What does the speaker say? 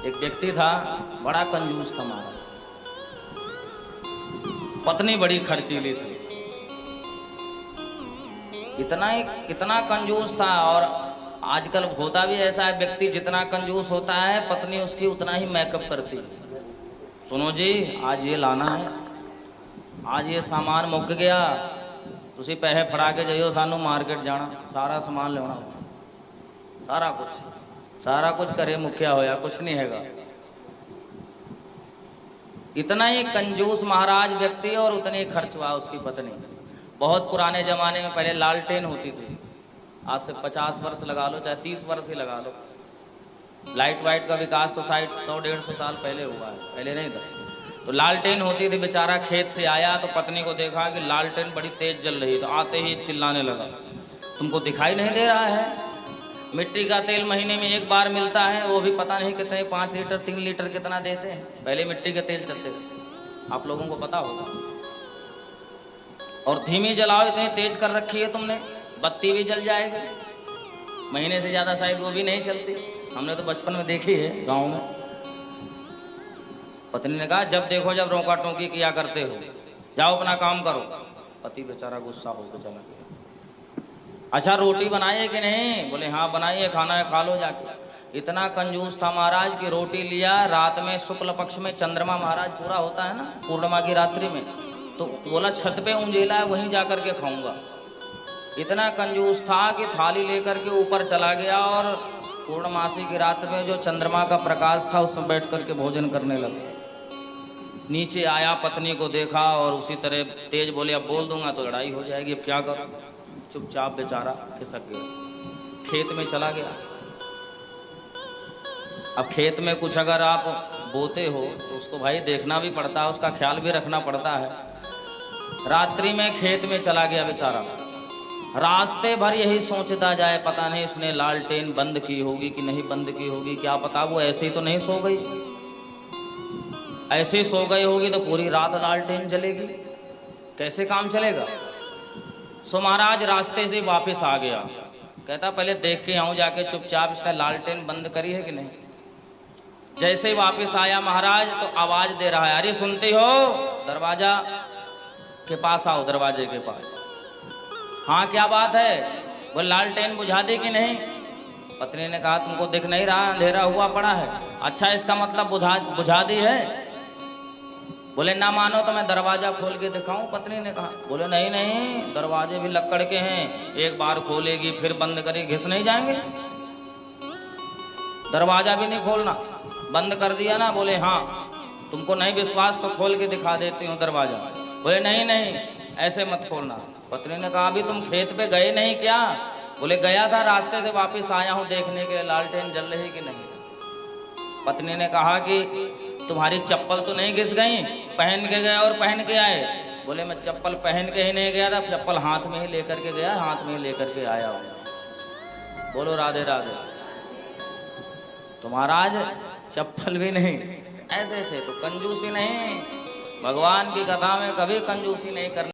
एक व्यक्ति था, बड़ा कंजूस था महाराज। पत्नी बड़ी खर्चीली थी। इतना कंजूस था। और आजकल होता भी ऐसा है, व्यक्ति जितना कंजूस होता है पत्नी उसकी उतना ही मेकअप करती है। सुनो जी, आज ये लाना है, आज ये सामान मुक गया, तुसी पैसे फड़ा के जाइयो, सानू मार्केट जाना, सारा सामान लेना, सारा कुछ करे मुखिया होया, कुछ नहीं हैगा। इतना ही कंजूस महाराज व्यक्ति और उतनी खर्च हुआ उसकी पत्नी। बहुत पुराने जमाने में पहले लालटेन होती थी, आज से 50 वर्ष लगा लो, चाहे 30 वर्ष ही लगा लो। लाइट वाइट का विकास तो शायद 100-150 साल पहले हुआ है, पहले नहीं था। तो लालटेन होती थी। बेचारा खेत से आया तो पत्नी को देखा कि लालटेन बड़ी तेज जल रही, तो आते ही चिल्लाने लगा, तुमको दिखाई नहीं दे रहा है? मिट्टी का तेल महीने में एक बार मिलता है, वो भी पता नहीं कितने, 5 लीटर 3 लीटर कितना देते हैं। पहले मिट्टी के तेल चलते थे, आप लोगों को पता होगा। और धीमी जलाओ, इतनी तेज कर रखी है तुमने, बत्ती भी जल जाएगी, महीने से ज़्यादा शायद वो भी नहीं चलती। हमने तो बचपन में देखी है गाँव में। पत्नी ने कहा, जब देखो जब रोका टोकी किया करते हो, जाओ अपना काम करो। पति बेचारा गुस्सा होकर चला गया। अच्छा रोटी बनाइए कि नहीं? बोले हाँ बनाइए, खाना है खा लो जाके। इतना कंजूस था महाराज कि रोटी लिया, रात में शुक्ल पक्ष में चंद्रमा महाराज पूरा होता है ना, पूर्णिमा की रात्रि में, तो बोला छत पे उंजेला है, वहीं जा करके खाऊंगा। इतना कंजूस था कि थाली लेकर के ऊपर चला गया और पूर्णमासी की रात में जो चंद्रमा का प्रकाश था उसमें बैठ करके भोजन करने लगा। नीचे आया, पत्नी को देखा और उसी तरह तेज बोले, अब बोल दूंगा तो लड़ाई हो जाएगी, अब क्या करूं? चुपचाप बेचारा खिसक गया, खेत में चला गया। अब खेत में कुछ अगर आप बोते हो तो उसको भाई देखना भी पड़ता है, उसका ख्याल भी रखना पड़ता है। रात्रि में खेत में चला गया बेचारा। रास्ते भर यही सोचता जाए, पता नहीं उसने लालटेन बंद की होगी कि नहीं बंद की होगी, क्या पता वो ऐसे ही तो नहीं सो गई। ऐसे सो गई होगी तो पूरी रात लालटेन जलेगी, कैसे काम चलेगा? सो महाराज रास्ते से वापस आ गया। कहता पहले देख के आऊं जाके चुपचाप, इसका लालटेन बंद करी है कि नहीं। जैसे ही वापस आया महाराज तो आवाज दे रहा है, अरे सुनती हो, दरवाजा के पास आओ, दरवाजे के पास। हाँ क्या बात है? वो लालटेन बुझा दी कि नहीं? पत्नी ने कहा, तुमको दिख नहीं रहा, अंधेरा हुआ पड़ा है। अच्छा इसका मतलब बुझा दी है? बोले ना मानो तो मैं दरवाजा खोल के दिखाऊं? पत्नी ने कहा। बोले नहीं नहीं, दरवाजे भी लक्कड़ के हैं, एक बार खोलेगी फिर बंद करेगी, घिस नहीं जाएंगे? दरवाजा भी नहीं खोलना, बंद कर दिया ना? बोले हाँ। तुमको नहीं विश्वास तो खोल के दिखा देती हूँ दरवाजा। बोले नहीं नहीं, ऐसे मत खोलना। पत्नी ने कहा, अभी तुम खेत पे गए नहीं क्या? बोले गया था, रास्ते से वापस आया हूँ देखने के लिए लालटेन जल रही कि नहीं। पत्नी ने कहा कि तुम्हारी चप्पल तो नहीं घिस गई? पहन के गए और पहन के आए? बोले मैं चप्पल पहन के ही नहीं गया था, चप्पल हाथ में ही लेकर के गया, हाथ में ही लेकर के आया हूँ। बोलो राधे राधे। तो महाराज चप्पल भी नहीं, ऐसे ऐसे तो कंजूसी नहीं। भगवान की कथा में कभी कंजूसी नहीं करनी।